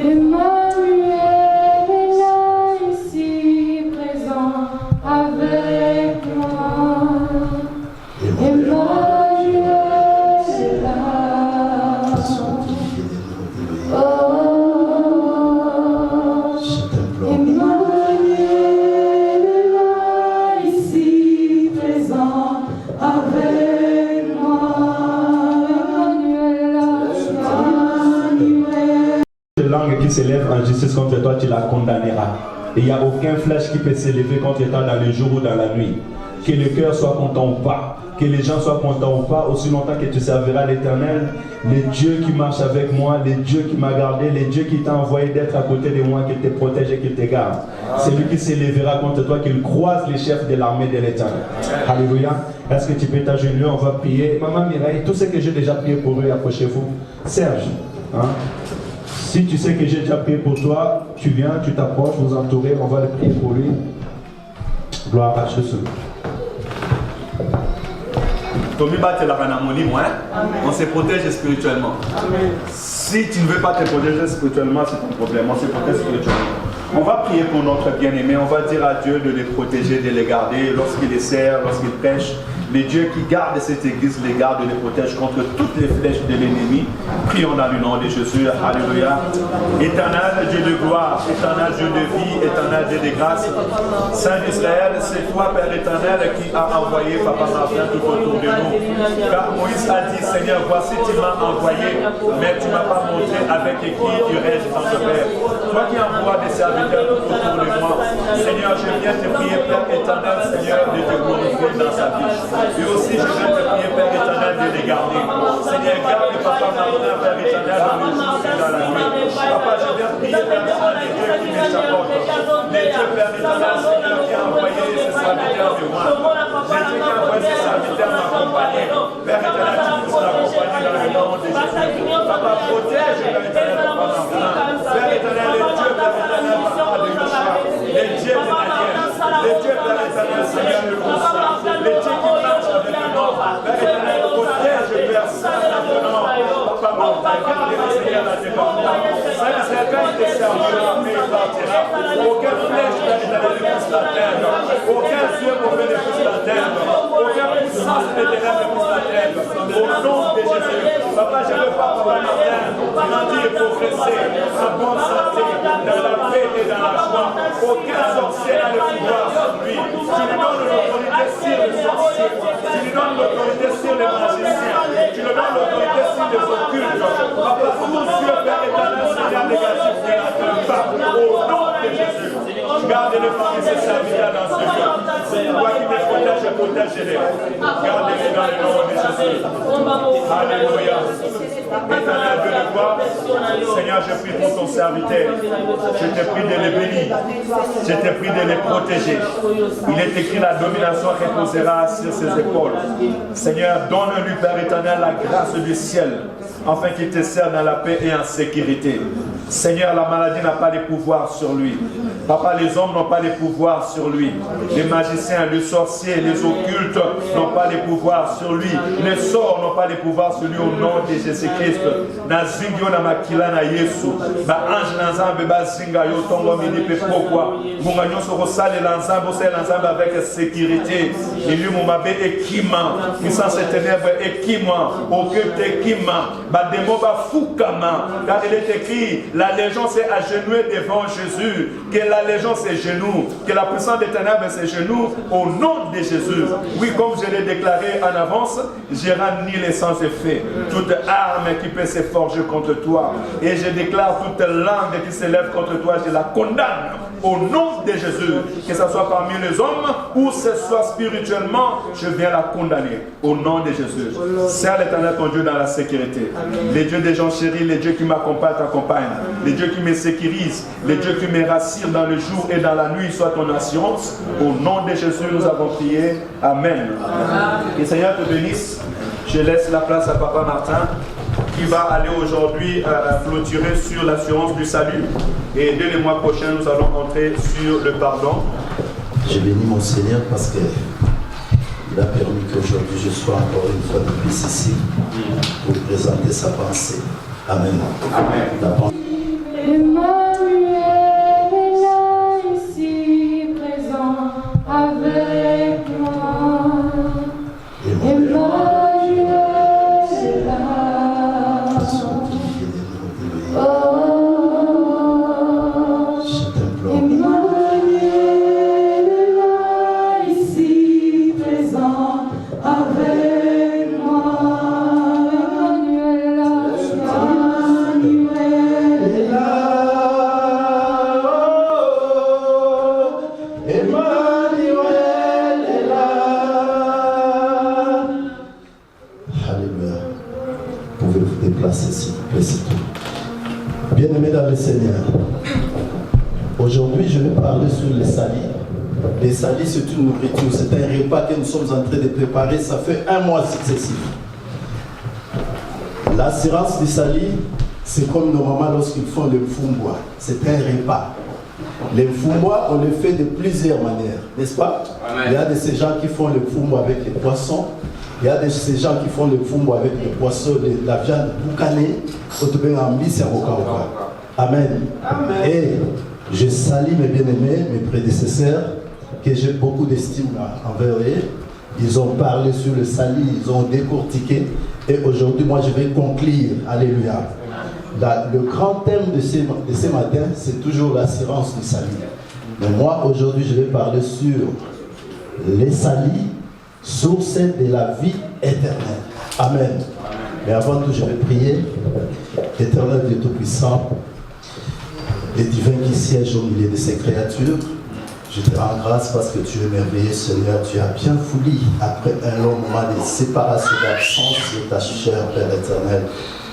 Emmanuel est là, ici présent avec moi. Emmanuel est là. Emmanuel est là, ici présent avec moi. Toute langue qui s'élève en justice contre toi, tu la condamneras. Et il n'y a aucun flèche qui peut s'élever contre toi dans le jour ou dans la nuit. Que le cœur soit content ou pas, que les gens soient contents ou pas, aussi longtemps que tu serviras l'Éternel, le Dieu qui marche avec moi, le Dieu qui m'a gardé, le Dieu qui t'a envoyé d'être à côté de moi, qui te protège et qui te garde. C'est lui qui s'élèvera contre toi, qu'il croise les chefs de l'armée de l'Éternel. Alléluia. Est-ce que tu peux t'agenouiller? On va prier. Maman Mireille, tout ce que j'ai déjà prié pour eux, approchez-vous. Serge, hein? Si tu sais que j'ai déjà prié pour toi, tu viens, tu t'approches, vous entourez, on va le prier pour lui. Gloire à Jésus. On se protège spirituellement. Si tu ne veux pas te protéger spirituellement, c'est ton problème. On se protège spirituellement. On va prier pour notre bien-aimé. On va dire à Dieu de les protéger, de les garder lorsqu'il les sert, lorsqu'il prêche. Le Dieu qui garde cette église les garde et les protège contre toutes les flèches de l'ennemi. Prions dans le nom de Jésus. Alléluia. Éternel Dieu de gloire, éternel Dieu de vie, éternel Dieu de grâce. Saint d'Israël, c'est toi, Père éternel, qui a envoyé Papa Martin tout autour de nous. Car Moïse a dit, Seigneur, voici tu m'as envoyé, mais tu ne m'as pas montré avec qui irais-je dans ce Père. Toi qui envoies des serviteurs tout autour de moi. Seigneur, je viens te prier, Père éternel, Seigneur, de te glorifier dans sa vie. Et aussi, je viens te prier, Père éternel, de les garder. Seigneur, garde Papa Martin, Père éternel, dans le jour et dans la nuit. Papa, je viens prier, Père éternel, les dieux qui m'échappent. Les dieux, Père éternel, Seigneur, qui a envoyé ses serviteurs de moi. Les dieux qui a envoyé ses serviteurs m'accompagner. Père éternel, tu nous accompagner dans le nom de Jésus. Papa, protège, Père éternel, Papa Martin. Père éternel, les dieux, Père éternel, Papa de Yeshua. Les dieux de Daniel. Les dieux, Père éternel, Seigneur, de Moussa. Les dieux qui marchent avec le nom. Père éternel, protège, Père Saint, avec le nom. Papa Martin, garde le Seigneur dans tes bordons. Saint Israël, il te servira, mais il partira. Aucune flèche, Père éternel, ne pousse la terre. Aucun Dieu mauvais ne pousse la terre. Aucune puissance éternelle ne pousse la terre. Au nom de Jésus. Papa, je veux pas, Papa Martin, grandir et progresser en bonne santé, dans la paix et dans la joie. Aucun sorcier n'a le pouvoir sur lui. Tu lui donnes l'autorité sur les sorciers. Tu lui donnes l'autorité sur les magiciens. Tu lui donnes l'autorité sur les occultes. Papa, tous Dieu, Père éternel, Seigneur négatif, ne la pas. Au nom de Jésus. Garde-les parmi ses serviteurs dans ce lieu. Toi qui me protèges, protège-les. Garde-les dans le nom de Jésus. Alléluia. Éternel Dieu de gloire, Seigneur, je prie pour ton serviteur. Je te prie de les bénir. Je te prie de les protéger. Il est écrit, la domination reposera sur ses épaules. Seigneur, donne-lui, Père éternel, la grâce du ciel, afin qu'il te serve dans la paix et en sécurité. Seigneur, la maladie n'a pas de pouvoir sur lui. Papa, les hommes n'ont pas de pouvoir sur lui. Les magiciens, les sorciers, les occultes n'ont pas de pouvoir sur lui. Les sorts n'ont pas de pouvoir sur lui au nom de Jésus-Christ. Nazingyo na makila na Yesu. Ba ange na nzambe ba zinga yo tongo minipe pourquoi. Munga nyonso kosale la nzambe, osale la nzambe avec sécurité. Ili mumabe ekima. Puissance et ténèbres ekima. Occulte ekima. Ba démon ba fukama. Car il est écrit, la légion s'est agenouillée devant Jésus. Que la légion ses genoux. Que la puissance des ténèbres ses genoux. Au nom de Jésus. Oui, comme je l'ai déclaré en avance, je renie les sans effet. Toute arme qui peut se forger contre toi. Et je déclare toute langue qui s'élève contre toi, je la condamne. Au nom de Jésus. Que ce soit parmi les hommes ou ce soit spirituellement, je viens la condamner. Au nom de Jésus. Serre l'Éternel ton Dieu dans la sécurité. Les dieux des gens chéris, les dieux qui m'accompagnent, t'accompagnent. Les dieux qui me sécurisent, les dieux qui me rassurent dans le jour et dans la nuit, soit ton assurance. Au nom de Jésus, nous avons prié. Amen. Que le Seigneur te bénisse. Je laisse la place à Papa Martin, qui va aller aujourd'hui clôturer sur l'assurance du salut. Et dès le mois prochain, nous allons entrer sur le pardon. J'ai béni mon Seigneur parce qu'il a permis qu'aujourd'hui je sois encore une fois de plus ici pour présenter sa pensée. Amen. Amen. Bien-aimés dans le Seigneur, aujourd'hui je vais parler sur les salis. Les salis, c'est une nourriture, c'est un repas que nous sommes en train de préparer, ça fait 1 mois successif. L'assurance du sali, c'est comme normalement lorsqu'ils font le mfumbwa, c'est un repas. Le mfumbwa, on le fait de plusieurs manières, n'est-ce pas? Amen. Il y a de ces gens qui font le mfumbwa avec les poissons, il y a de ces gens qui font le mfumbwa avec les poissons, la viande boucanée, Amen. Amen. Et je salue mes bien-aimés, mes prédécesseurs, que j'ai beaucoup d'estime envers eux. Ils ont parlé sur le sali, ils ont décortiqué. Et aujourd'hui, moi, je vais conclure. Alléluia. Le grand thème de ce matin, c'est toujours l'assurance du salut. Mais moi, aujourd'hui, je vais parler sur les salis, source de la vie éternelle. Amen. Mais avant tout, je vais prier. Éternel Dieu Tout-Puissant, et divin qui siège au milieu de ces créatures, je te rends grâce parce que tu es merveilleux, Seigneur. Tu as bien voulu, après un long moment de séparation, d'absence de ta chair, Père éternel,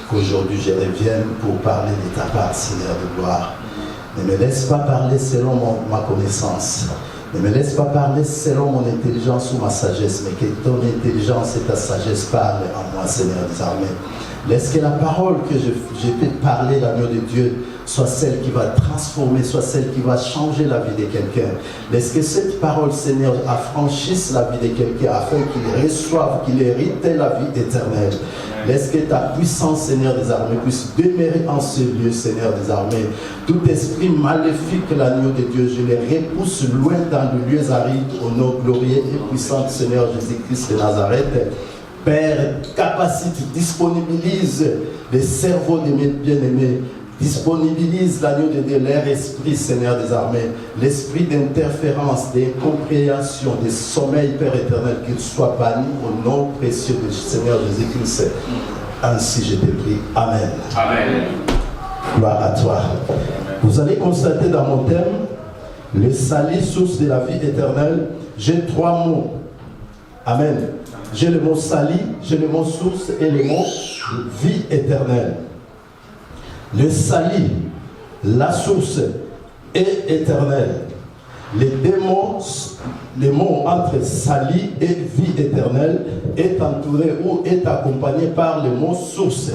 qu'aujourd'hui je revienne pour parler de ta part, Seigneur de gloire. Ne me laisse pas parler selon ma connaissance. Ne me laisse pas parler selon mon intelligence ou ma sagesse, mais que ton intelligence et ta sagesse parlent en moi, Seigneur des armées. Laisse que la parole que je peux parler, l'agneau de Dieu, soit celle qui va transformer, soit celle qui va changer la vie de quelqu'un. Laisse que cette parole, Seigneur, affranchisse la vie de quelqu'un afin qu'il reçoive, qu'il hérite la vie éternelle. Laisse que ta puissance, Seigneur des armées, puisse demeurer en ce lieu, Seigneur des armées. Tout esprit maléfique, l'agneau de Dieu, je les repousse loin dans le lieu aride, au nom glorieux et puissant du Seigneur Jésus-Christ de Nazareth. Père, capacite, disponibilise les cerveaux de mes bien-aimés, disponibilise l'agneau de Dieu, leur esprit, Seigneur des armées, l'esprit d'interférence, d'incompréhension, de sommeil, Père éternel, qu'il soit banni au nom précieux du Seigneur Jésus-Christ. Ainsi je te prie. Amen. Amen. Gloire à toi. Vous allez constater dans mon thème, le salut, source de la vie éternelle, j'ai 3 mots. Amen. J'ai le mot sali, j'ai le mot source et le mot vie éternelle. Le sali, la source est éternelle. Les mots entre sali et vie éternelle est entouré ou est accompagné par le mot source.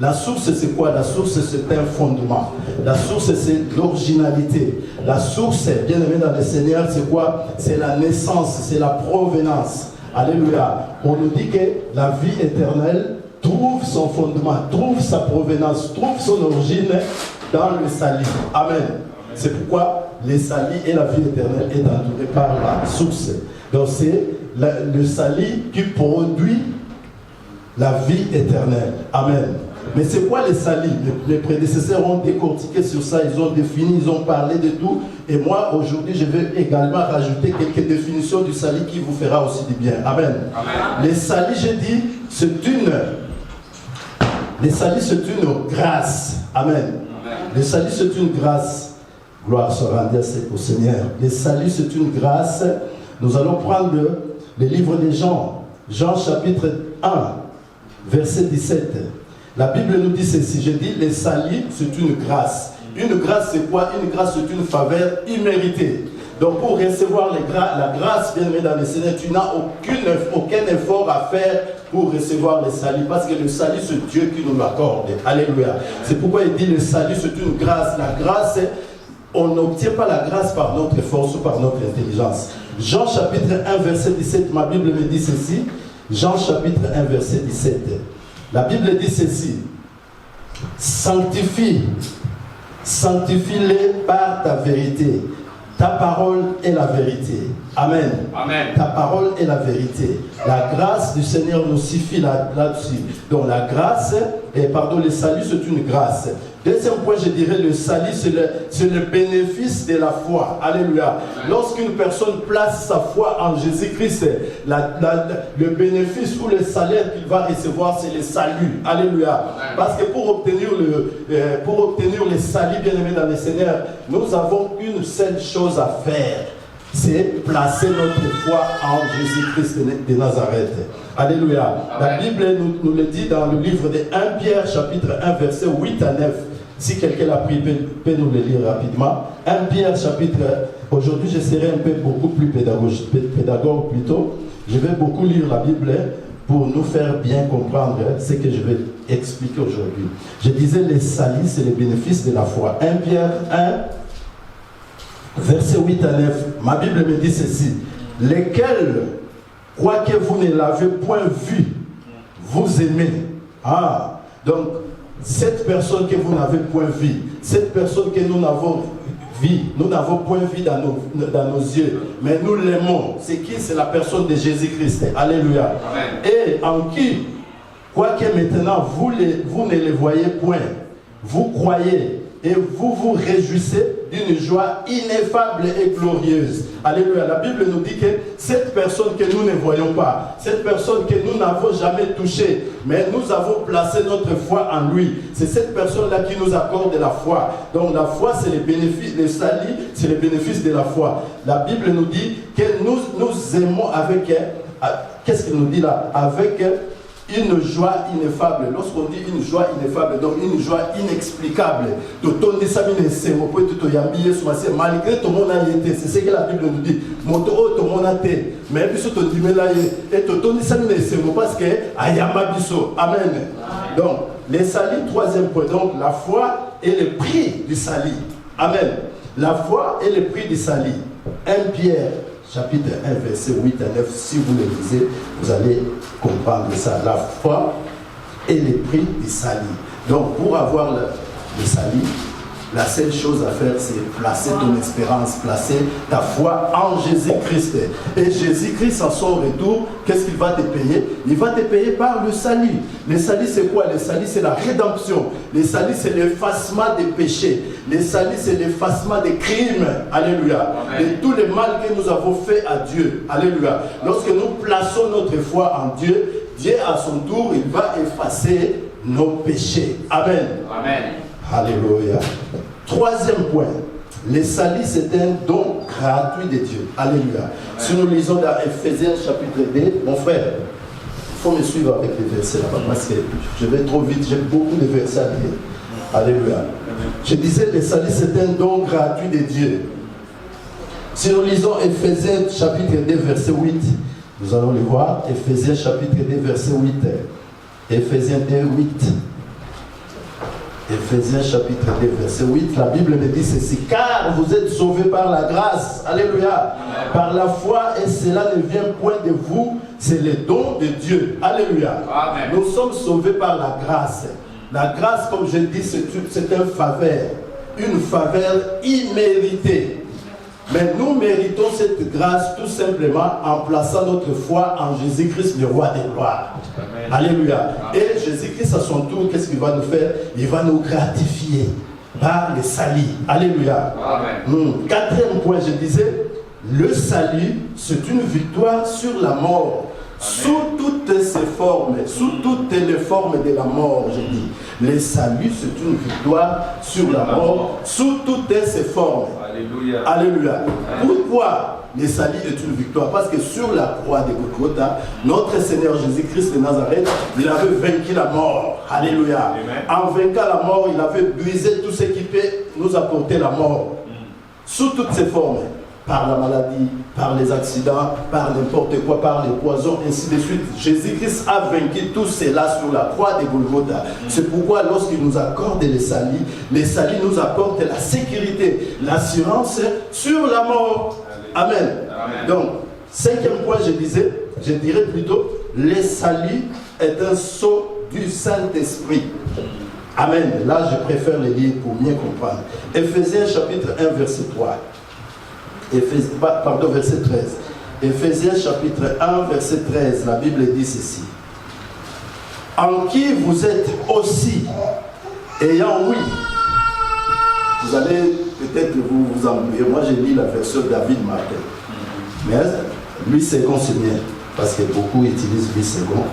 La source, c'est quoi? La source, c'est un fondement. La source, c'est l'originalité. La source, bien aimé dans le Seigneur, c'est quoi? C'est la naissance, c'est la provenance. Alléluia. On nous dit que la vie éternelle trouve son fondement, trouve sa provenance, trouve son origine dans le salut. Amen. C'est pourquoi le salut et la vie éternelle est entouré par la source. Donc c'est le salut qui produit la vie éternelle. Amen. Mais c'est quoi le salut? Les prédécesseurs ont décortiqué sur ça, ils ont défini, ils ont parlé de tout. Et moi, aujourd'hui, je vais également rajouter quelques définitions du salut qui vous fera aussi du bien. Amen. Amen. Le salut, j'ai dit, c'est une grâce. Amen. Amen. Le salut, c'est une grâce. Gloire soit rendue au Seigneur. Le salut, c'est une grâce. Nous allons prendre le livre de Jean. Jean chapitre 1, verset 17. La Bible nous dit ceci, je dis, le salut, c'est une grâce. Une grâce, c'est quoi? Une grâce, c'est une faveur imméritée. Donc, pour recevoir la grâce, bien aimé dans le Seigneur, tu n'as aucun effort à faire pour recevoir le salut. Parce que le salut, c'est Dieu qui nous l'accorde. Alléluia. C'est pourquoi il dit, le salut, c'est une grâce. La grâce, on n'obtient pas la grâce par notre force ou par notre intelligence. Jean chapitre 1, verset 17, ma Bible me dit ceci. Jean chapitre 1, verset 17. La Bible dit ceci, sanctifie-les par ta vérité. Ta parole est la vérité. Amen. Amen. Ta parole est la vérité. La grâce du Seigneur nous suffit là-dessus. Donc la grâce, le salut c'est une grâce. Deuxième point, je dirais le salut c'est le bénéfice de la foi. Alléluia. Lorsqu'une personne place sa foi en Jésus-Christ, le bénéfice ou le salaire qu'il va recevoir, c'est le salut. Alléluia. Parce que pour obtenir le salut, bien aimé dans le Seigneur, nous avons une seule chose à faire. C'est placer notre foi en Jésus-Christ de Nazareth. Alléluia. Amen. La Bible nous le dit dans le livre de 1 Pierre, chapitre 1, verset 8 à 9. Si quelqu'un l'a pris, peut nous le lire rapidement. 1 Pierre chapitre 1. Aujourd'hui, je serai un peu beaucoup plus pédagogue plutôt. Je vais beaucoup lire la Bible pour nous faire bien comprendre ce que je vais expliquer aujourd'hui. Je disais, les salis, c'est les bénéfices de la foi. 1 Pierre 1, verset 8 à 9. Ma Bible me dit ceci. Lesquels, quoique vous ne l'avez point vu, vous aimez. Ah, donc, cette personne que vous n'avez point vue, cette personne que nous n'avons vue, nous n'avons point vue dans nos yeux, mais nous l'aimons. C'est qui? C'est la personne de Jésus-Christ. Alléluia. Amen. Et en qui, quoique maintenant vous ne les voyez point, vous croyez et vous vous réjouissez d'une joie ineffable et glorieuse. Alléluia. La Bible nous dit que cette personne que nous ne voyons pas, cette personne que nous n'avons jamais touchée, mais nous avons placé notre foi en lui. C'est cette personne-là qui nous accorde la foi. Donc la foi, c'est les bénéfices, les salis, c'est les bénéfices de la foi. La Bible nous dit que nous aimons avec elle. Qu'est-ce qu'il nous dit là? Avec une joie ineffable. Lorsqu'on dit une joie ineffable, donc une joie inexplicable. Malgré tout le monde a été, c'est ce que la Bible nous dit. Mais puis tout le monde a été, parce que Amen. Donc, les salis, troisième point. Donc, la foi est le prix du salis. Amen. La foi est le prix du salis. 1 Pierre chapitre 1, verset 8 à 9, si vous le lisez, vous allez comprendre ça. La foi est le prix du salut. Donc, pour avoir le salut, la seule chose à faire, c'est placer ton espérance, placer ta foi en Jésus-Christ. Et Jésus-Christ, en son retour, qu'est-ce qu'il va te payer? Il va te payer par le salut. Le salut, c'est quoi? Le salut, c'est la rédemption. Le salut, c'est l'effacement des péchés. Le salut, c'est l'effacement des crimes. Alléluia. Amen. De tout le mal que nous avons fait à Dieu. Alléluia. Lorsque nous plaçons notre foi en Dieu, Dieu, à son tour, il va effacer nos péchés. Amen. Amen. Alléluia. Troisième point, le salut c'est un don gratuit de Dieu. Alléluia. Amen. Si nous lisons dans Ephésiens chapitre 2, mon frère, il faut me suivre avec les versets là-bas parce que je vais trop vite, j'ai beaucoup de versets à lire. Alléluia. Amen. Je disais, le salut c'est un don gratuit de Dieu. Si nous lisons Ephésiens chapitre 2, verset 8, nous allons le voir. Ephésiens chapitre 2, verset 8. Ephésiens 2, 8. Ephésiens chapitre 2, verset 8, la Bible me dit ceci: car vous êtes sauvés par la grâce, alléluia, amen, par la foi, et cela ne vient point de vous, c'est le don de Dieu, alléluia. Amen. Nous sommes sauvés par la grâce. La grâce, comme je dis, c'est une faveur imméritée. Mais nous méritons cette grâce tout simplement en plaçant notre foi en Jésus-Christ, le roi des gloires. Amen. Alléluia. Amen. Et Jésus-Christ, à son tour, qu'est-ce qu'il va nous faire? Il va nous gratifier par le salut. Alléluia. Amen. Quatrième point, je disais, le salut, c'est une victoire sur la mort. Amen. Sous toutes ses formes, sous toutes les formes de la mort, je dis. Le salut, c'est une victoire sur la mort, sous toutes ses formes. Alléluia. Alléluia. Pourquoi le salut est une victoire? Parce que sur la croix de Golgotha, notre Seigneur Jésus-Christ de Nazareth, il avait vaincu la mort. Alléluia. Amen. En vainquant la mort, il avait brisé tout ce qui peut nous apporter la mort. Sous toutes ses formes. Par la maladie, par les accidents, par n'importe quoi, par les poisons, ainsi de suite. Jésus-Christ a vaincu tout cela sur la croix de Golgotha. C'est pourquoi lorsqu'il nous accorde les salut nous apporte la sécurité, l'assurance sur la mort. Amen. Amen. Donc, cinquième point, je dirais plutôt, le salut est un sceau du Saint-Esprit. Amen. Là, je préfère le lire pour mieux comprendre. Ephésiens chapitre 1, verset 3. Verset 13. Ephésiens chapitre 1, verset 13, la Bible dit ceci: en qui vous êtes aussi, ayant oui. Vous allez peut-être vous embrouiller. Moi, j'ai lu la version David Martin. Mais lui second, c'est bien, parce que beaucoup utilisent lui second.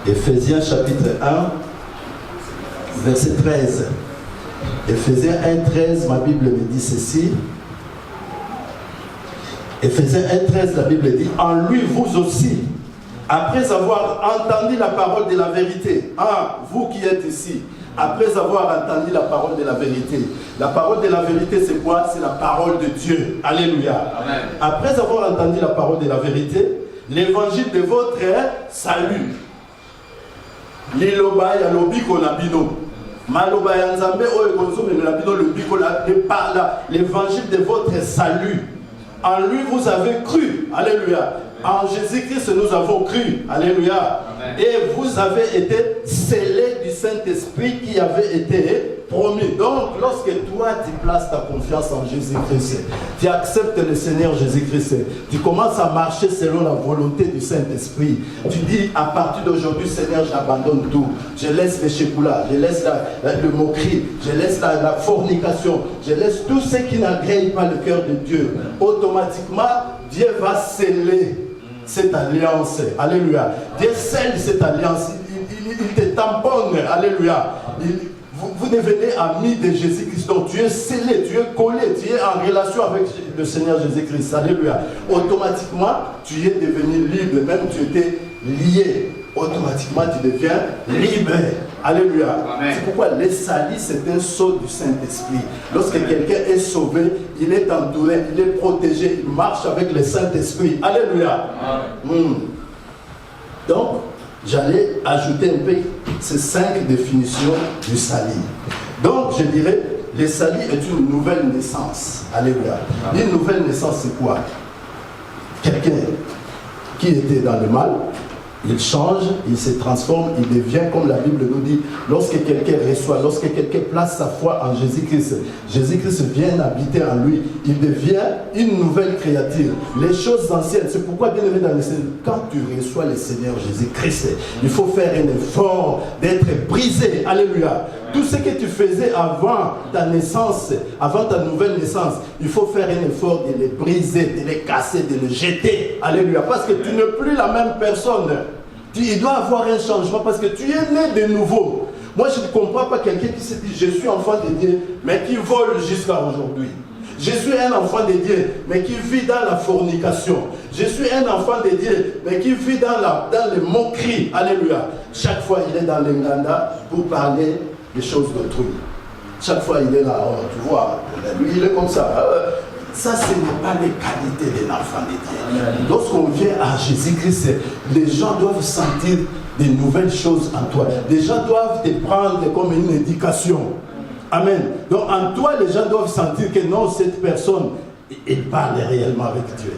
Ephésiens chapitre 1, verset 13. Ephésiens 1, 13, ma Bible me dit ceci. Ephésiens 1,13, la Bible dit: en lui, vous aussi, après avoir entendu la parole de la vérité, vous qui êtes ici, Après avoir entendu la parole de la vérité. La parole de la vérité, c'est quoi? C'est la parole de Dieu. Alléluia. Amen. Après avoir entendu la parole de la vérité, l'évangile de votre salut. Liloba ya lobiko na bino. Maloba ya nzambe oyo konzome na bino lobiko la parla l'évangile de votre salut. En lui vous avez cru. Alléluia. En Jésus-Christ nous avons cru. Alléluia. Amen. Et vous avez été scellés du Saint-Esprit qui avait été promis. Donc, lorsque toi, tu places ta confiance en Jésus-Christ, tu acceptes le Seigneur Jésus-Christ, tu commences à marcher selon la volonté du Saint-Esprit. Tu dis, à partir d'aujourd'hui, Seigneur, j'abandonne tout. Je laisse les chécoulas, je laisse le moquerie, je laisse la fornication, je laisse tout ce qui n'agrée pas le cœur de Dieu. Automatiquement, Dieu va sceller cette alliance. Alléluia. Dieu scelle cette alliance. Il te tamponne. Alléluia. Vous devenez amis de Jésus-Christ. Donc tu es scellé, tu es collé, tu es en relation avec le Seigneur Jésus-Christ. Alléluia. Automatiquement, tu es devenu libre. Même tu étais lié. Automatiquement, tu deviens libre. Alléluia. C'est pourquoi le salut, c'est un sceau du Saint-Esprit. Lorsque quelqu'un est sauvé, il est entouré, il est protégé, il marche avec le Saint-Esprit. Alléluia. Donc, j'allais ajouter un peu ces 5 définitions du salut. Donc, je dirais, le salut est une nouvelle naissance. Alléluia. Une nouvelle naissance, c'est quoi? Quelqu'un qui était dans le mal, il change, il se transforme, il devient, comme la Bible nous dit, lorsque quelqu'un reçoit, lorsque quelqu'un place sa foi en Jésus-Christ, Jésus-Christ vient habiter en lui, il devient une nouvelle créature. Les choses anciennes, c'est pourquoi, bien aimé dans le Seigneur, quand tu reçois le Seigneur Jésus-Christ, il faut faire un effort d'être brisé. Alléluia. Tout ce que tu faisais avant ta naissance, avant ta nouvelle naissance, il faut faire un effort de les briser, de les casser, de les jeter. Alléluia. Parce que tu n'es plus la même personne. Il doit avoir un changement parce que tu es né de nouveau. Moi, je ne comprends pas quelqu'un qui se dit, je suis enfant de Dieu, mais qui vole jusqu'à aujourd'hui. Je suis un enfant de Dieu, mais qui vit dans la fornication. Je suis un enfant de Dieu, mais qui vit dans les moqueries. Alléluia. Chaque fois, il est dans l'Enganda pour parler des choses d'autrui. Chaque fois, il est là, oh, tu vois, lui, il est comme ça. Ça, ce n'est pas les qualités d'un enfant de Dieu. Lorsqu'on vient à Jésus-Christ, les gens doivent sentir des nouvelles choses en toi. Les gens doivent te prendre comme une éducation. Amen. Donc, en toi, les gens doivent sentir que non, cette personne, elle parle réellement avec Dieu.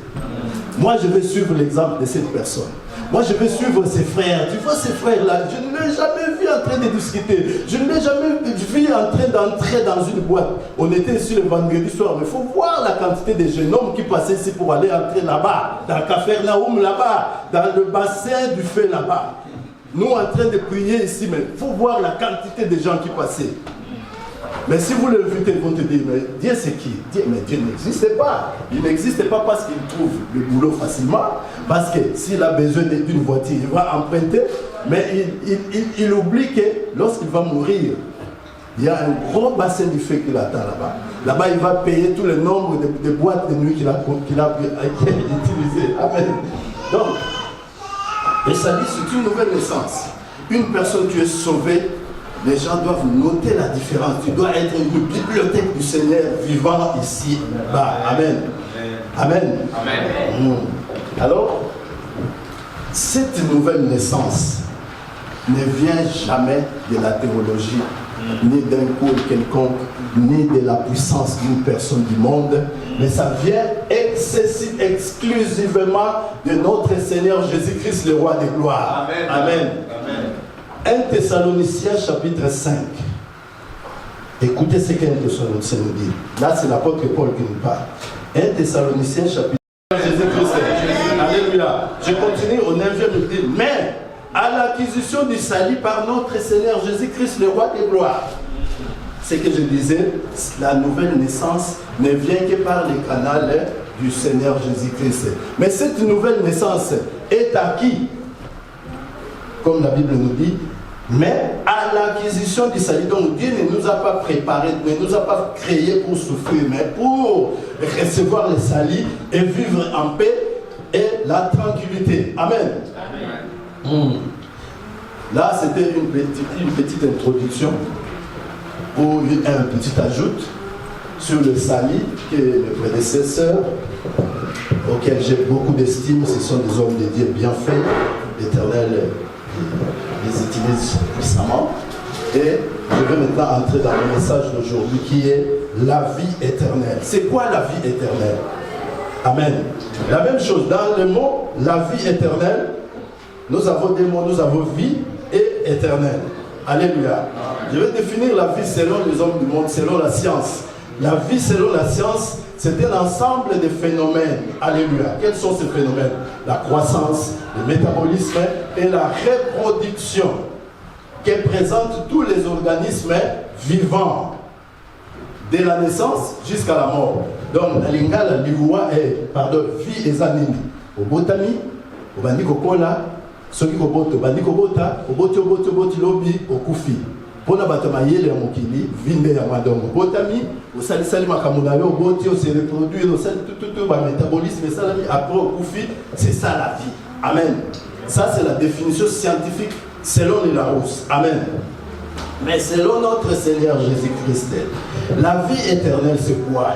Moi, je vais suivre l'exemple de cette personne. Moi, je vais suivre ses frères. Tu vois ces frères-là, je ne l'ai jamais vu en train de discuter. Je ne l'ai jamais vu en train d'entrer dans une boîte. On était ici le vendredi soir, mais il faut voir la quantité de jeunes hommes qui passaient ici pour aller entrer là-bas, dans le Capharnaüm là-bas, dans le bassin du feu là-bas. Nous, en train de prier ici, mais il faut voir la quantité de gens qui passaient. Mais si vous le votez, ils vont te dire, mais Dieu c'est qui? Mais Dieu n'existe pas. Il n'existe pas parce qu'il trouve le boulot facilement, parce que s'il a besoin d'une voiture, il va emprunter, mais il oublie que lorsqu'il va mourir, il y a un gros bassin du feu qui l'attend là-bas. Là-bas, il va payer tout le nombre de boîtes de nuit qu'il a utilisées. Amen. Donc, le salut, c'est une nouvelle naissance. Une personne qui est sauvée, les gens doivent noter la différence. Tu dois être une bibliothèque du Seigneur vivant ici. Bah, amen. Amen. Amen. Alors, cette nouvelle naissance ne vient jamais de la théologie, ni d'un cours quelconque, ni de la puissance d'une personne du monde, mais ça vient exclusivement de notre Seigneur Jésus-Christ, le roi des gloires. Amen. Amen. Amen. 1 Thessaloniciens chapitre 5. Écoutez ce qu'un Thessaloniciens nous dit. Là, c'est l'apôtre Paul qui nous parle. 1 Thessaloniciens chapitre 5. Jésus-Christ. Alléluia. Je continue au 9e nous dit, mais à l'acquisition du salut par notre Seigneur Jésus-Christ, le roi des gloires. Ce que je disais, la nouvelle naissance ne vient que par le canal du Seigneur Jésus-Christ. Mais cette nouvelle naissance est acquise, comme la Bible nous dit, mais à l'acquisition du salut. Donc Dieu ne nous a pas préparés, ne nous a pas créés pour souffrir, mais pour recevoir le salut et vivre en paix et la tranquillité. Amen. Amen. Là, c'était une petite introduction pour un petit ajout sur le sali, que mes prédécesseurs, auxquels j'ai beaucoup d'estime, ce sont des hommes de Dieu bien faits, l'Éternel les utilise puissamment. Et je vais maintenant entrer dans le message d'aujourd'hui qui est la vie éternelle. C'est quoi la vie éternelle? Amen. La même chose, dans le mot la vie éternelle, nous avons des mots, nous avons vie et éternelle. Alléluia. Je vais définir la vie selon les hommes du monde, selon la science. La vie selon la science, c'est un ensemble de phénomènes. Alléluia. Quels sont ces phénomènes? La croissance, le métabolisme et la reproduction que présentent tous les organismes vivants, dès la naissance jusqu'à la mort. Donc, la lingala, l'ivoire est, pardon, vie et zanini. Au botami, au bandiko kola, soki koboto, bandiko bota, au boti lobi, au koufi. Pona batamayele ya mokili, vinde ya madongo. Botami, au sali makamunayo, au boti, au se reproduire, au sali tout, ba métabolisme, et salami, après au koufi, c'est ça la vie. Amen. Ça, c'est la définition scientifique selon les Larousse. Amen. Mais selon notre Seigneur Jésus-Christ, la vie éternelle, c'est quoi?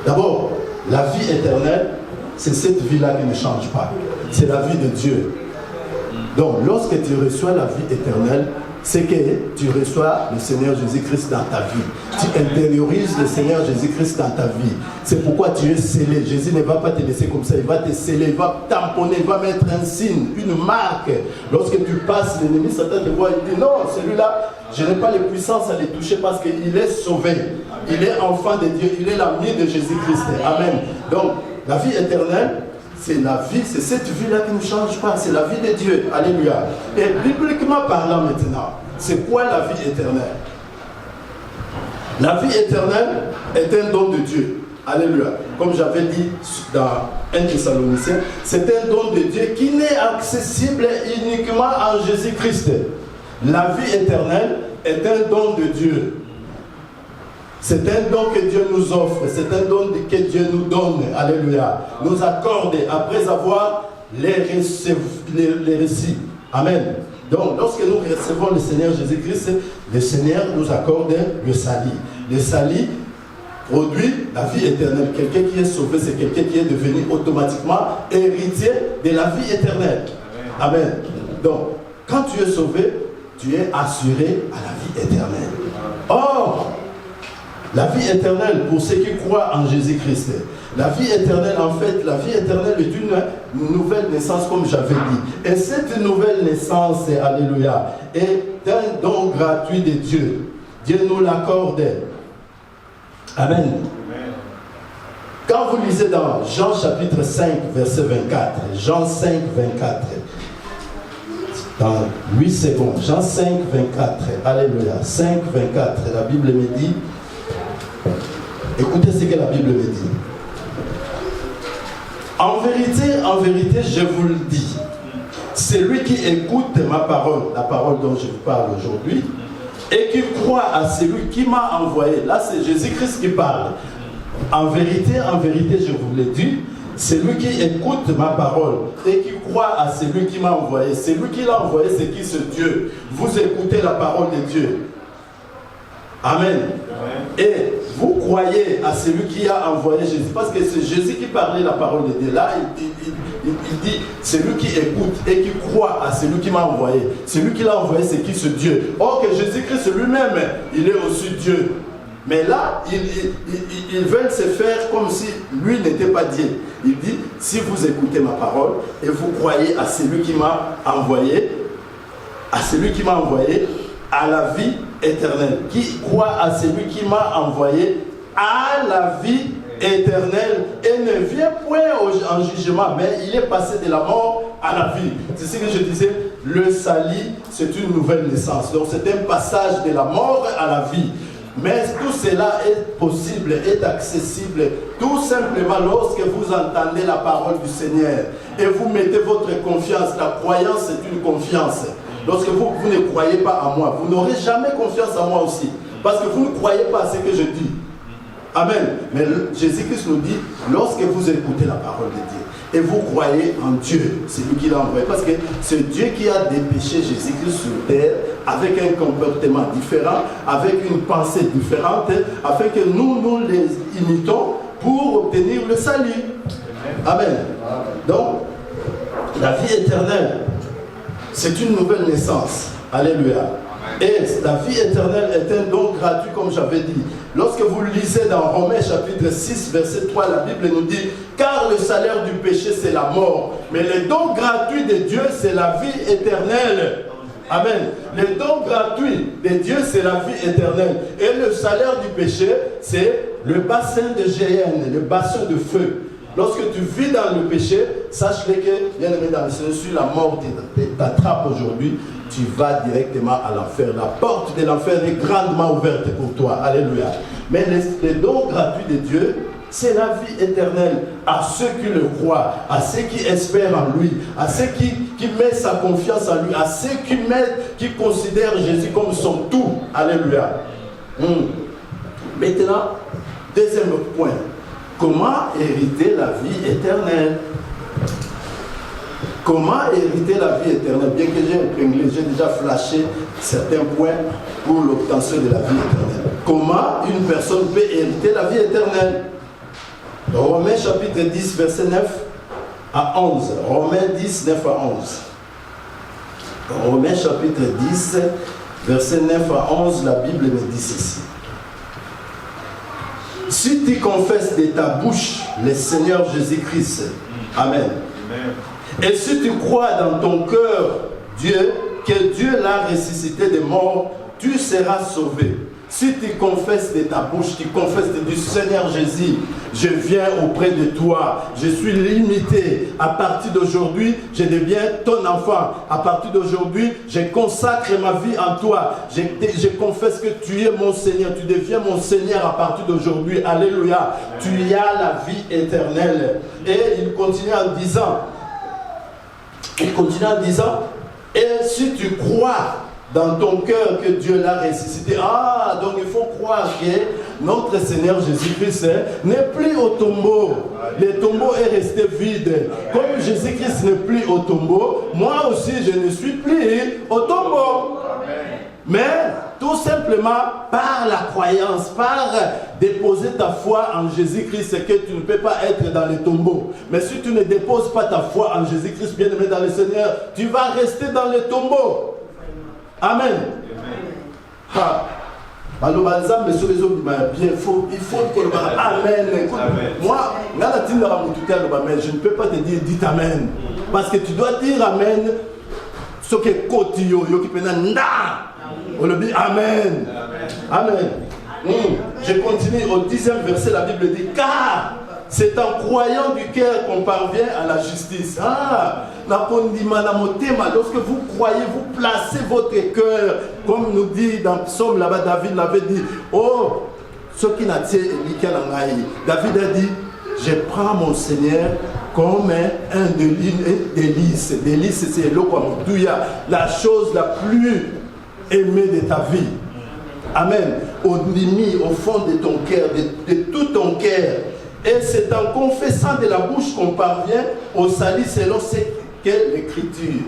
D'abord, la vie éternelle, c'est cette vie-là qui ne change pas. C'est la vie de Dieu. Donc, lorsque tu reçois la vie éternelle, c'est que tu reçois le Seigneur Jésus-Christ dans ta vie. Tu intériorises le Seigneur Jésus-Christ dans ta vie. C'est pourquoi tu es scellé. Jésus ne va pas te laisser comme ça. Il va te sceller, il va tamponner, il va mettre un signe, une marque. Lorsque tu passes, l'ennemi Satan te voit, il dit non, celui-là, je n'ai pas les puissances à les toucher parce qu'il est sauvé. Il est enfant de Dieu. Il est l'ami de Jésus-Christ. Amen. Donc, la vie éternelle, c'est la vie, c'est cette vie-là qui ne change pas, c'est la vie de Dieu. Alléluia. Et bibliquement parlant maintenant, c'est quoi la vie éternelle? La vie éternelle est un don de Dieu. Alléluia. Comme j'avais dit dans 1 Thessaloniciens, c'est un don de Dieu qui n'est accessible uniquement en Jésus-Christ. La vie éternelle est un don de Dieu. C'est un don que Dieu nous offre, c'est un don que Dieu nous donne, alléluia, nous accorde après avoir les récits. Amen. Donc, lorsque nous recevons le Seigneur Jésus-Christ, le Seigneur nous accorde le salut. Le salut produit la vie éternelle. Quelqu'un qui est sauvé, c'est quelqu'un qui est devenu automatiquement héritier de la vie éternelle. Amen. Donc, quand tu es sauvé, tu es assuré à la vie éternelle. Or, la vie éternelle, pour ceux qui croient en Jésus-Christ, la vie éternelle, en fait, la vie éternelle est une nouvelle naissance, comme j'avais dit. Et cette nouvelle naissance, alléluia, est un don gratuit de Dieu. Dieu nous l'accorde. Amen. Quand vous lisez dans Jean chapitre 5, verset 24, Jean 5, 24, dans 8 secondes, Jean 5, 24, alléluia, 5, 24, la Bible me dit, écoutez ce que la Bible me dit. En vérité, je vous le dis, celui qui écoute ma parole, la parole dont je vous parle aujourd'hui, et qui croit à celui qui m'a envoyé, là c'est Jésus-Christ qui parle. En vérité, je vous le dis, celui qui écoute ma parole et qui croit à celui qui m'a envoyé, celui qui l'a envoyé, c'est qui? Ce Dieu. Vous écoutez la parole de Dieu. Amen. Et vous croyez à celui qui a envoyé Jésus, parce que c'est Jésus qui parlait la parole de Dieu. Là, il dit, celui qui écoute et qui croit à celui qui m'a envoyé. Celui qui l'a envoyé, c'est qui? Ce Dieu. Or que Jésus-Christ lui-même, il est aussi Dieu. Mais là, ils veulent se faire comme si lui n'était pas Dieu. Il dit, si vous écoutez ma parole et vous croyez à celui qui m'a envoyé, à la vie éternelle. Qui croit à celui qui m'a envoyé à la vie éternelle et ne vient point en jugement, mais il est passé de la mort à la vie. C'est ce que je disais, le salut, c'est une nouvelle naissance. Donc c'est un passage de la mort à la vie. Mais tout cela est possible, est accessible, tout simplement lorsque vous entendez la parole du Seigneur et vous mettez votre confiance. La croyance, c'est une confiance. Lorsque vous ne croyez pas à moi, vous n'aurez jamais confiance en moi aussi. Parce que vous ne croyez pas à ce que je dis. Amen. Mais Jésus-Christ nous dit, lorsque vous écoutez la parole de Dieu et vous croyez en Dieu. C'est lui qui l'a envoyé. Parce que c'est Dieu qui a dépêché Jésus-Christ sur terre avec un comportement différent, avec une pensée différente, afin que nous les imitons pour obtenir le salut. Amen. Donc, la vie éternelle, c'est une nouvelle naissance. Alléluia. Et la vie éternelle est un don gratuit, comme j'avais dit. Lorsque vous lisez dans Romains chapitre 6, verset 3, la Bible nous dit « Car le salaire du péché, c'est la mort. Mais le don gratuit de Dieu, c'est la vie éternelle. » Amen. Le don gratuit de Dieu, c'est la vie éternelle. Et le salaire du péché, c'est le bassin de Géhenne, le bassin de feu. Lorsque tu vis dans le péché, sache-le que, bien aimé dans le Seigneur, si la mort t'attrape aujourd'hui, tu vas directement à l'enfer. La porte de l'enfer est grandement ouverte pour toi. Alléluia. Mais le don gratuit de Dieu, c'est la vie éternelle à ceux qui le croient, à ceux qui espèrent en lui, à ceux qui mettent sa confiance en lui, à ceux qui considèrent Jésus comme son tout. Alléluia. Maintenant, deuxième point. Comment hériter la vie éternelle? Comment hériter la vie éternelle? Bien que j'ai déjà flashé certains points pour l'obtention de la vie éternelle. Comment une personne peut hériter la vie éternelle? Romains chapitre 10, verset 9 à 11. Romains 10, 9 à 11. Romains chapitre 10, verset 9 à 11, la Bible me dit ceci. Si tu confesses de ta bouche le Seigneur Jésus-Christ, Amen. Et si tu crois dans ton cœur que Dieu l'a ressuscité des morts, tu seras sauvé. Si tu confesses de ta bouche, tu confesses du Seigneur Jésus, je viens auprès de toi, je suis limité. À partir d'aujourd'hui, je deviens ton enfant. À partir d'aujourd'hui, je consacre ma vie en toi. Je confesse que tu es mon Seigneur, tu deviens mon Seigneur à partir d'aujourd'hui. Alléluia. Tu as la vie éternelle. Et il continue en disant, et si tu crois dans ton cœur que Dieu l'a ressuscité. Ah, donc il faut croire que notre Seigneur Jésus-Christ n'est plus au tombeau. Le tombeau est resté vide. Comme Jésus-Christ n'est plus au tombeau, moi aussi je ne suis plus au tombeau. Mais tout simplement par la croyance, par déposer ta foi en Jésus-Christ, que tu ne peux pas être dans le tombeau. Mais si tu ne déposes pas ta foi en Jésus-Christ, bien aimé dans le Seigneur, tu vas rester dans le tombeau. Amen. Alors, il faut que Amen. Moi, je ne peux pas te dire dites Amen. Parce que tu dois dire Amen. Ce que Kotio, qui peut on le dit Amen. Amen. Je continue au 10e verset, la Bible dit car c'est en croyant du cœur qu'on parvient à la justice. Lorsque vous croyez, vous placez votre cœur, comme nous dit dans Psaume là-bas, David l'avait dit. Oh, ce qui n'a pas David a dit, je prends mon Seigneur comme un délice. Délice, c'est la chose la plus aimée de ta vie. Amen. Au limite, au fond de ton cœur, de tout ton cœur. Et c'est en confessant de la bouche qu'on parvient au salut selon ce qu'est l'Écriture.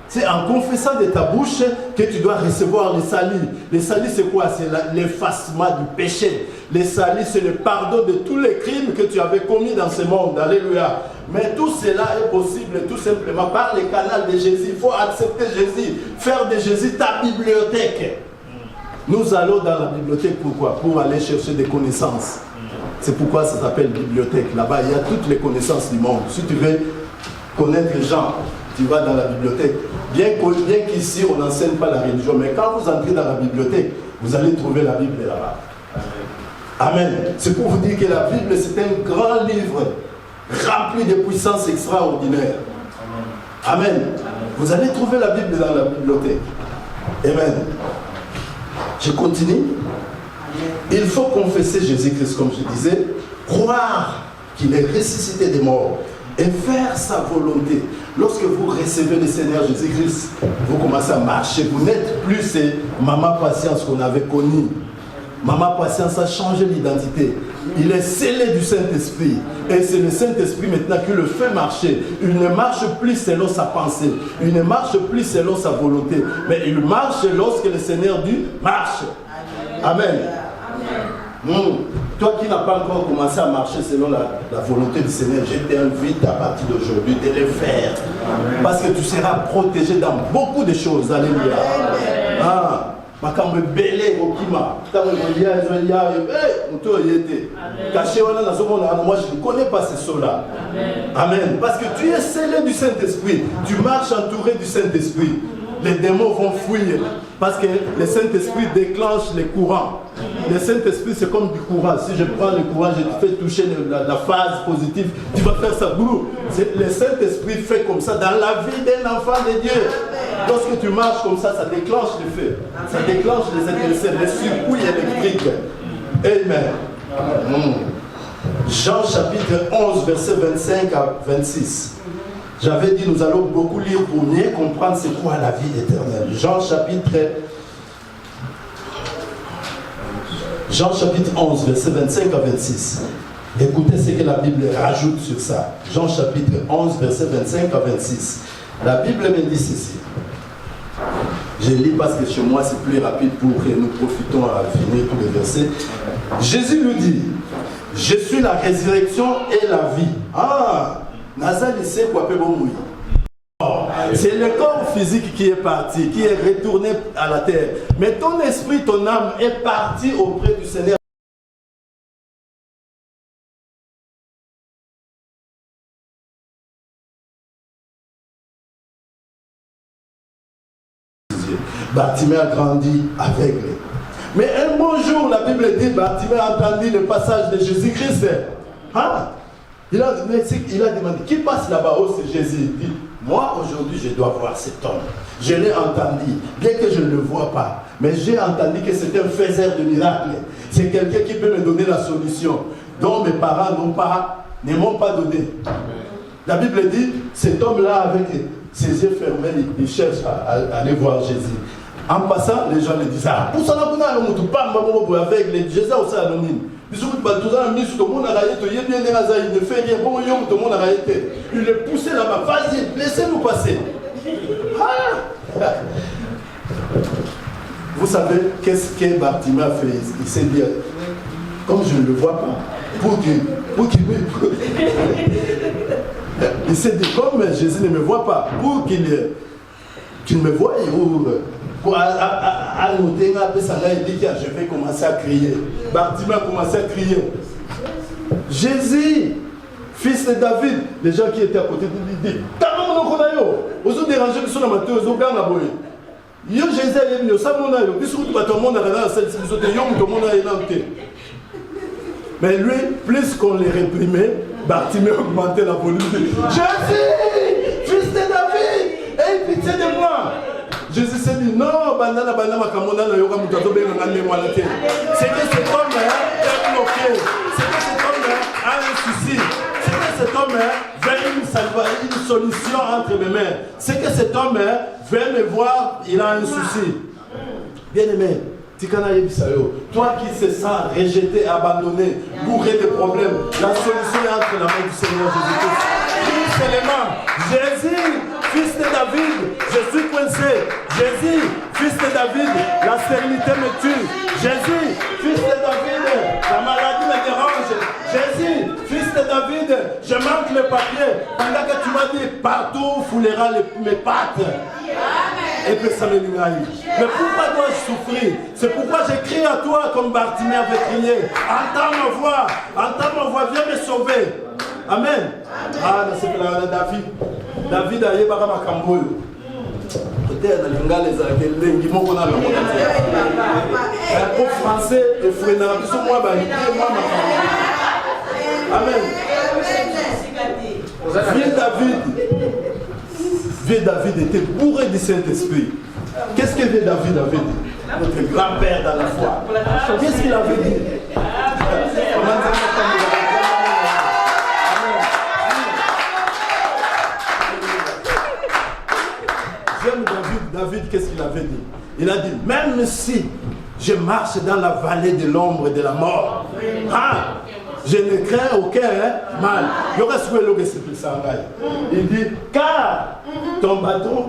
C'est en confessant de ta bouche que tu dois recevoir le salut. Le salut, c'est quoi? C'est l'effacement du péché. Le salut, c'est le pardon de tous les crimes que tu avais commis dans ce monde. Alléluia. Mais tout cela est possible tout simplement par le canal de Jésus. Il faut accepter Jésus, faire de Jésus ta bibliothèque. Nous allons dans la bibliothèque, pourquoi? Pour aller chercher des connaissances. C'est pourquoi ça s'appelle bibliothèque. Là-bas, il y a toutes les connaissances du monde. Si tu veux connaître les gens, tu vas dans la bibliothèque. Bien qu'ici, on n'enseigne pas la religion, mais quand vous entrez dans la bibliothèque, vous allez trouver la Bible là-bas. Amen. C'est pour vous dire que la Bible, c'est un grand livre rempli de puissances extraordinaires. Amen. Vous allez trouver la Bible dans la bibliothèque. Amen. Je continue. Il faut confesser Jésus-Christ, comme je disais, croire qu'il est ressuscité des morts et faire sa volonté. Lorsque vous recevez le Seigneur Jésus-Christ, vous commencez à marcher. Vous n'êtes plus ces Maman Patience qu'on avait connues. Maman Patience a changé l'identité. Il est scellé du Saint-Esprit. Et c'est le Saint-Esprit maintenant qui le fait marcher. Il ne marche plus selon sa pensée. Il ne marche plus selon sa volonté. Mais il marche lorsque le Seigneur dit marche. Amen. Toi qui n'as pas encore commencé à marcher selon la volonté du Seigneur, je t'invite à partir d'aujourd'hui de le faire. Amen. Parce que tu seras protégé dans beaucoup de choses. Alléluia. Ah. Makambe belé okima tango ya muto yete caché wana na zomona moi je ne connais pas ces choses-là. Amen. Parce que tu es scellé du Saint-Esprit, tu marches entouré du Saint-Esprit. Les démons vont fuir parce que le Saint-Esprit déclenche les courants. Le Saint-Esprit c'est comme du courant. Si je prends le courant, je te fais toucher la phase positive, tu vas faire ça. Le Saint-Esprit fait comme ça dans la vie d'un enfant de Dieu. Lorsque tu marches comme ça, ça déclenche le feu. Ça déclenche les étincelles, les circuits électriques. Amen. Jean chapitre 11, verset 25 à 26. J'avais dit, nous allons beaucoup lire pour mieux comprendre c'est quoi la vie éternelle. Jean chapitre 11, verset 25 à 26. Écoutez ce que la Bible rajoute sur ça. Jean chapitre 11, verset 25 à 26. La Bible me dit ceci. Je lis parce que chez moi c'est plus rapide pour que nous profitons à finir tous les versets. Jésus lui dit, je suis la résurrection et la vie. Ah, Nazali sait quoi peut bon. C'est le corps physique qui est parti, qui est retourné à la terre. Mais ton esprit, ton âme est parti auprès du Seigneur. Bartimée a grandi aveugle. Mais un bon jour, la Bible dit, Bartimée a entendu le passage de Jésus-Christ. Ah, il a demandé, qui passe là-bas? Oh, c'est Jésus. Il dit, moi aujourd'hui je dois voir cet homme. Je l'ai entendu, bien que je ne le vois pas. Mais j'ai entendu que c'est un faiseur de miracles. C'est quelqu'un qui peut me donner la solution, dont mes parents ne m'ont pas donné. La Bible dit, cet homme-là avec ses yeux fermés, il cherche à aller voir Jésus. En passant, les gens le disent, ah, pour ça, on a avec les Jésus aussi anonyme. Il ne fait rien, il le poussait là-bas, vas-y, laissez-nous passer. Ah. Vous savez qu'est-ce que Bartimée a fait? Il s'est dit, comme je ne le vois pas, pour qu'il il s'est dit, comme Jésus ne me voit pas, pour qu'il me voie, je vais commencer à crier. Bartimée a commencé à crier. Jésus, fils de David. Les gens qui étaient à côté de lui disent, vous avez dérangé le son de Matthieu, vous avez gagné. Yo Jésus est venu, ça mon aïe, puisque tout le monde a regardé. Mais lui, plus qu'on les réprimait, Bartimée a augmenté la volume. Jésus, fils de David, aie pitié de moi. Jésus s'est dit, non, c'est que cet homme est bloqué. C'est que cet homme a un souci. C'est que cet homme veut une solution entre mes mains. C'est que cet homme veut me voir, il a un souci. Bien-aimé, toi qui te sens rejeté, abandonné, bourré de problèmes, la solution est entre la main du Seigneur Jésus-Christ. Jésus, fils de David, je suis coincé. Jésus, fils de David, la stérilité me tue. Jésus, fils de David, la maladie me dérange. Jésus, fils de David, je manque le papier. Pendant que tu m'as dit, partout foulera mes pattes. Et puis ça me nourrit. Mais pourquoi dois-je souffrir? C'est pourquoi j'écris à toi comme Bartimée avait crié. Entends ma voix, viens me sauver. Amen. Ah, c'est David. David a eu un camboul. Peut-être dans les gars, les un français et freinant. Amen. Vieux David était bourré du Saint-Esprit. Qu'est-ce que vieux David avait dit? Notre grand-père dans la foi. Qu'est-ce qu'il avait dit? J'aime David, qu'est-ce qu'il avait dit? Il a dit, même si je marche dans la vallée de l'ombre et de la mort, Je ne crains aucun mal. Il dit, car ton bâton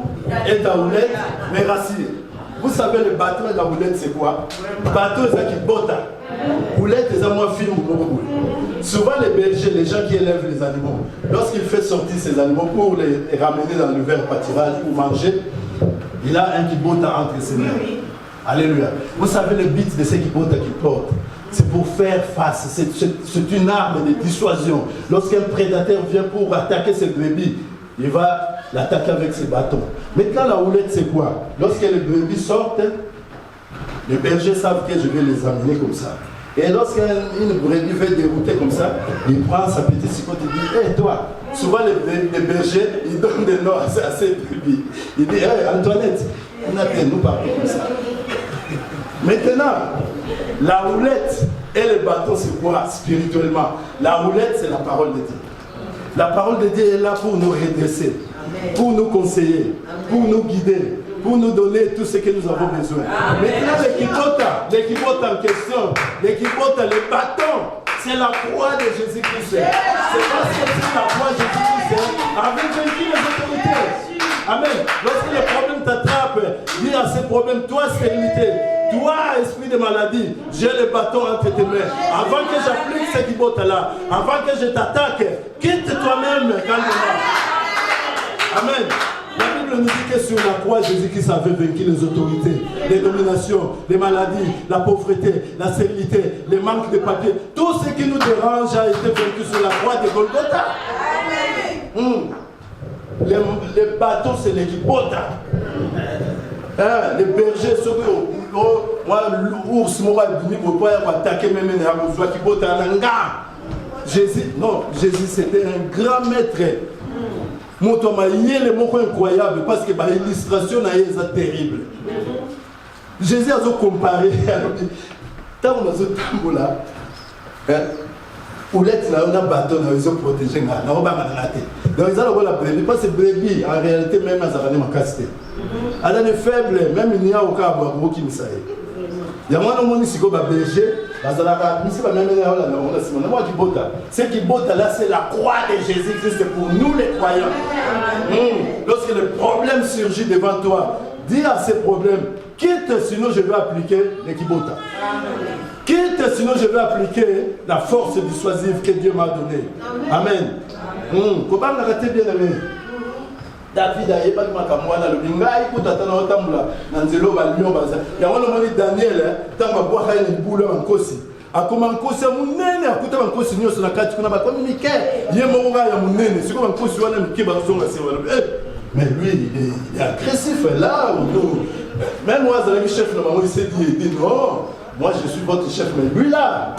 et ta houlette me rassurent. Vous savez, le bâton et la houlette, c'est quoi? Bâton, c'est qui botte. Houlette, c'est moi film. Souvent, les bergers, les gens qui élèvent les animaux, lorsqu'il fait sortir ces animaux pour les ramener dans le verre pâturage pour manger, il a un qui botte entre ses mains. Alléluia. Vous savez, le but de ce qui botte qui porte, c'est pour faire face. C'est une arme de dissuasion. Lorsqu'un prédateur vient pour attaquer ses brebis, il va l'attaquer avec ses bâtons. Maintenant, la houlette, c'est quoi? Lorsque les brebis sortent, les bergers savent que je vais les amener comme ça. Et lorsqu'une brebis veut dérouter comme ça, il prend sa petite cicotte et dit, hé toi, souvent les bergers, ils donnent des noms à ces brebis. Il dit, hé Antoinette, nous partons comme ça. Maintenant, la houlette et le bâton, c'est quoi spirituellement? La houlette, c'est la parole de Dieu. La parole de Dieu est là pour nous redresser, pour nous conseiller, pour nous guider, pour nous donner tout ce que nous avons besoin. Maintenant, l'équipote en question, le bâton, c'est la croix de Jésus-Christ. C'est parce que c'est la croix de Jésus-Christ avec vaincu les autorités. Amen. Lorsque le problème t'attrape, dis à ces problèmes, toi, stérilité, toi, esprit de maladie, j'ai le bâton entre tes mains. Avant que j'applique ce qui botte là, avant que je t'attaque, quitte toi-même, calme-toi. Amen. La Bible nous dit que sur la croix, Jésus-Christ avait vaincu les autorités, les dominations, les maladies, la pauvreté, la stérilité, les manques de papier. Tout ce qui nous dérange a été vaincu sur la croix de Golgotha. Les bâtons, c'est l'équipote. Les bergers, ceux qui l'ours moral du niveau pour attaquer même Jésus, non, Jésus c'était un grand maître. Mon les mots incroyables parce que l'illustration est terrible. Jésus a comparé. Tant on a ce tambour là, Oulette là, on a bâton, ils ont protégé. Donc ils ont la brebis, parce que brebis, en réalité, même à Zarane Makaste. À l'année faible, même il n'y a aucun bois qui me sait. Il y a un moment ici qui va berger, ce qui botte là, c'est la croix de Jésus-Christ pour nous les croyants. Lorsque le problème surgit devant toi, dis à ces problèmes, quitte sinon je vais appliquer l'équibota. Quitte sinon je vais appliquer la force dissuasive que Dieu m'a donnée. Amen. Comment on a raté bien aimé? David a yeba makamwana le binga ikuta tana otambula na nzelo ba lion baza ya wana moni Daniel tamba bwa kaya ni bula bankosi akoma nkosi ya munene akuta bankosi nyoso na kati kuna ba communiquer ye monga ya munene siko bankosi wana mike bazonga se wala mais lui il est agressif là même moi ça le chef de maman il s'est dit non moi je suis votre chef mais lui là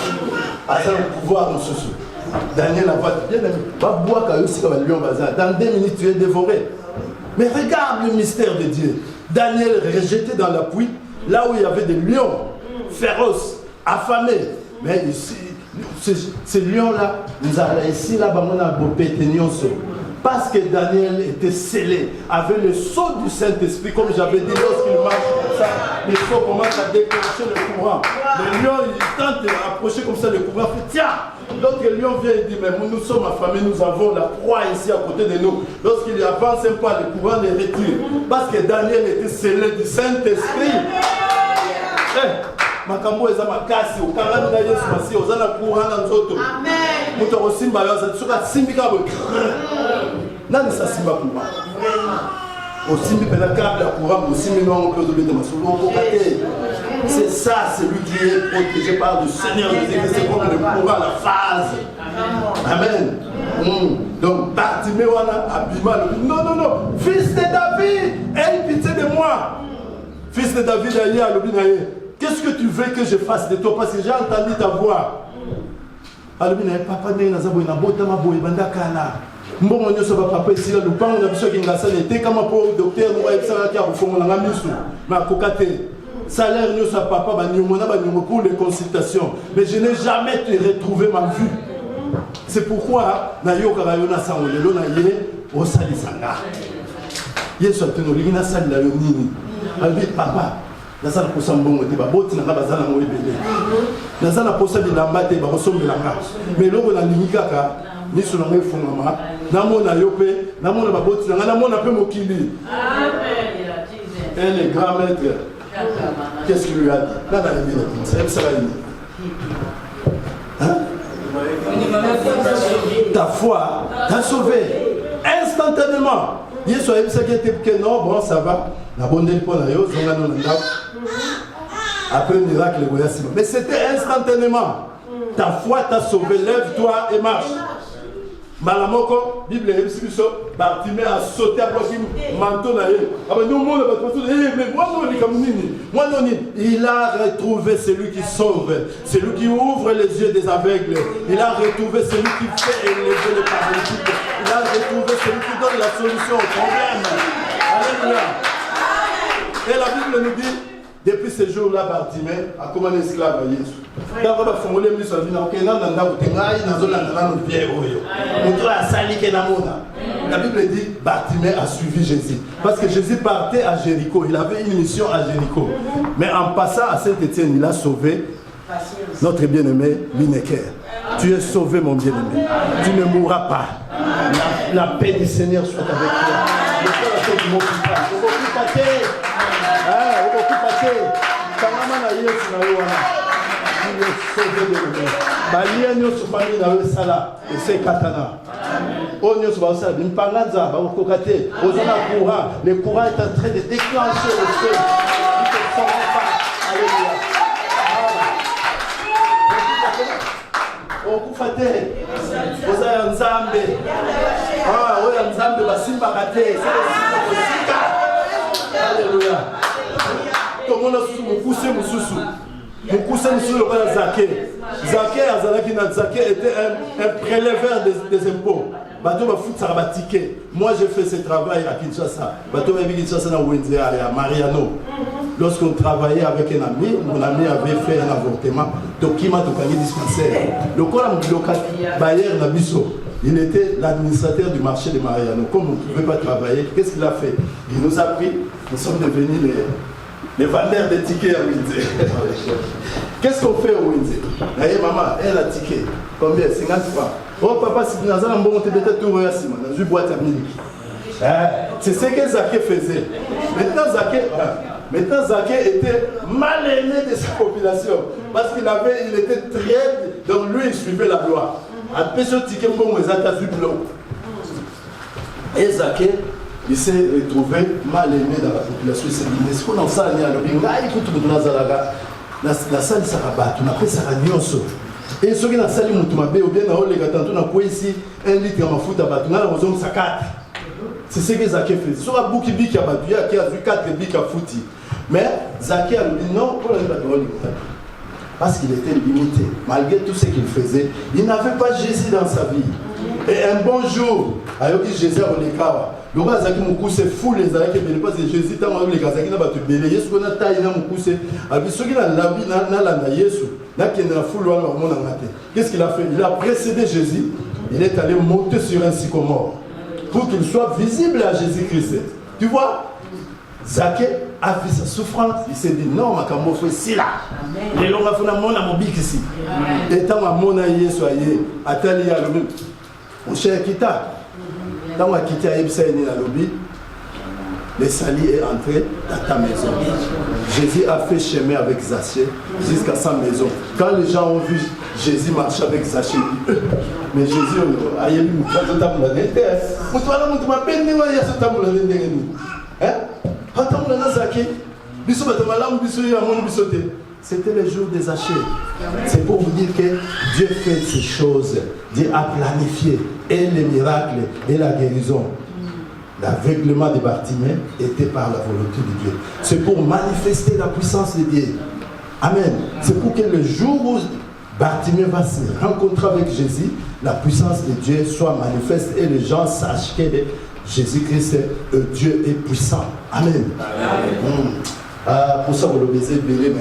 a un pouvoir en sous Daniel a bien aimé ba bwa kaya aussi comme lion baza dans 2 minutes tu es dévoré. Mais regarde le mystère de Dieu. Daniel rejeté dans la pluie, là où il y avait des lions féroces, affamés. Mais ici, ces lions-là, nous avons ici, là-bas, on a beau parce que Daniel était scellé, avait le sceau du Saint-Esprit, comme j'avais dit, lorsqu'il marche comme ça, le sceau commence à déclencher le courant. Le lion, il tente d'approcher comme ça le courant, fait tiens. L'autre lion vient et dit, mais nous sommes affamés, nous avons la proie ici à côté de nous. Lorsqu'il avance un pas, le courant les retire. Parce que Daniel était scellé du Saint-Esprit. Makambo eza makasi okanga na Yesu masi ozana courant na nzoto. Amen. Muto osimba yoza tsuka simbika bo. Nani sa simba courant? Vraiment. Osimbi pela câble à courant osimbi no on peut de masolo kokate. C'est ça, c'est lui qui est protégé par le Seigneur Jésus, c'est comme le courant la phase. Amen. Donc Bartimée wana abima non, fils de David, aie pitié de moi. Fils de David aïe à l'obinaye. Qu'est-ce que tu veux que je fasse de toi? Parce que j'ai entendu ta voix. Alors, papa, il n'a pas de bota, il n'a pas mbongo nyoso ba papa ici là lupango na biso kingasa n'était comme pour docteur nous avec ça qui a refondé la misu mais kokate salaire nyoso papa ba nyomona ba nyomo pour les consultations mais je n'ai jamais retrouvé ma vue. C'est pourquoi na yoka rayona sangolelo na ye o salisanga yeso ateno lingina sali la nini albi papa naza na posa mbongo te baboti nanga baza nango ebele naza na posa bilamba te bakosombelanga mais eloko nalingi kaka miso nanga efungama namona yo mpe namona baboti nanga namona mpe mokili. Et le grand maître, qu'est-ce qu'il lui a dit? Là, dans les minutes, ça va dire. Hein? Ta foi t'a sauvé instantanément. Yesu a dit que non, bon, ça va. La bonne idée pour la yose, on a nos après le miracle, mais c'était instantanément. Ta foi t'a sauvé. Lève-toi et marche. Malamoko, Bible Bartimée a sauté à manteau. Il a retrouvé celui qui sauve, celui qui ouvre les yeux des aveugles. Il a retrouvé celui qui fait élever les paralytiques. Il a retrouvé celui qui donne la solution au problème. Alléluia. Et la Bible nous dit, depuis ce jour-là, Bartimée a comme un esclave à Jésus. La Bible dit Bartimée a suivi Jésus. Parce que Jésus partait à Jéricho. Il avait une mission à Jéricho. Mais en passant à Saint-Étienne, il a sauvé notre bien-aimé Lineker. Tu es sauvé, mon bien-aimé. Tu ne mourras pas. La paix du Seigneur soit avec toi. Le courant est en train de déclencher le feu. Il ne s'en va pas. Alléluia. Alléluia. Tout le monde a poussé Zaké était un préleveur des impôts. Moi j'ai fait ce travail à Kinshasa. À Mariano. Lorsqu'on travaillait avec un ami, mon ami avait fait un avortement. Il était l'administrateur du marché de Mariano. Comme on ne pouvait pas travailler, qu'est-ce qu'il a fait? Il nous a pris, nous sommes devenus les vendeurs de tickets à Windsor. Qu'est-ce qu'on fait au Windsor? Maman, elle a ticket. Combien? 50 francs. Oh papa, si tu as un bon côté, peut-être tout va dans une boîte à mille. C'est ce que Zaké faisait. Maintenant, Zaké était mal aimé de sa population. Parce qu'il était très. Donc lui, il suivait la loi. Après ce ticket, et Zaké, il s'est retrouvé mal aimé dans la population. Il s'est dit, mais est-ce qu'on en sait à la salle Sarabat, on appelle ça Nyonso. Et ceux qui ont sali Moutoumabé, ou bien dans les gâteaux, on a quoi ici, 1 litre en foot à battre, on a la raison de sa carte. C'est ce que Zaké fait. Sur un bouc qui a battu, qui a vu 4 bics à fouti. Mais Zaké a dit non, pour la parce qu'il était limité. Malgré tout ce qu'il faisait, il n'avait pas Jésus dans sa vie. Et un bon jour, alors que Jésus a les cas, le gars Zaki Moukou c'est fou les amis qui parce que Jésus t'a envoyé les gars Zaki n'a pas te belé. Yesu qu'on a taillé dans Moukou c'est. Alors ceux qui n'ont la vie n'a la Yesu, là qui est dans la foule loin leur monde en maté. Qu'est-ce qu'il a fait? Il a précédé Jésus. Il est allé monter sur un sycomore pour qu'il soit visible à Jésus-Christ. Tu vois? Zaké a vu sa souffrance, il s'est dit non, ma camo fait si là. Les longs a fait un monde à mon bic ici. Et tant à mon aïe soyez, attendez à l'objet. Mon cher Kita, quand on a quitté à Ebsaïni à l'objet, le sali est entré dans ta maison. Jésus a fait chemin avec Zaché jusqu'à sa maison. Quand les gens ont vu Jésus marcher avec Zaché, mais Jésus a eu une phrase de taboula. C'était le jour des Zachée. C'est pour vous dire que Dieu fait ces choses. Dieu a planifié et les miracles et la guérison. L'aveuglement de Bartimée était par la volonté de Dieu. C'est pour manifester la puissance de Dieu. Amen. C'est pour que le jour où Bartimée va se rencontrer avec Jésus, la puissance de Dieu soit manifeste et les gens sachent que Jésus-Christ, Dieu est puissant. Amen. Pour ça, vous le baisez, mais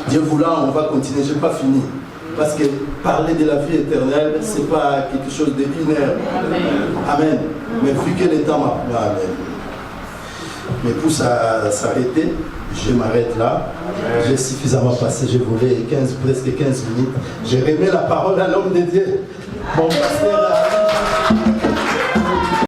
Dieu voulant, on va continuer. Je n'ai pas fini. Parce que parler de la vie éternelle, ce n'est pas quelque chose de binaire. Amen. Mais vu que le temps m'a pour s'arrêter, je m'arrête là. J'ai suffisamment passé, j'ai volé presque 15 minutes. J'ai remis la parole à l'homme de Dieu. Mon pasteur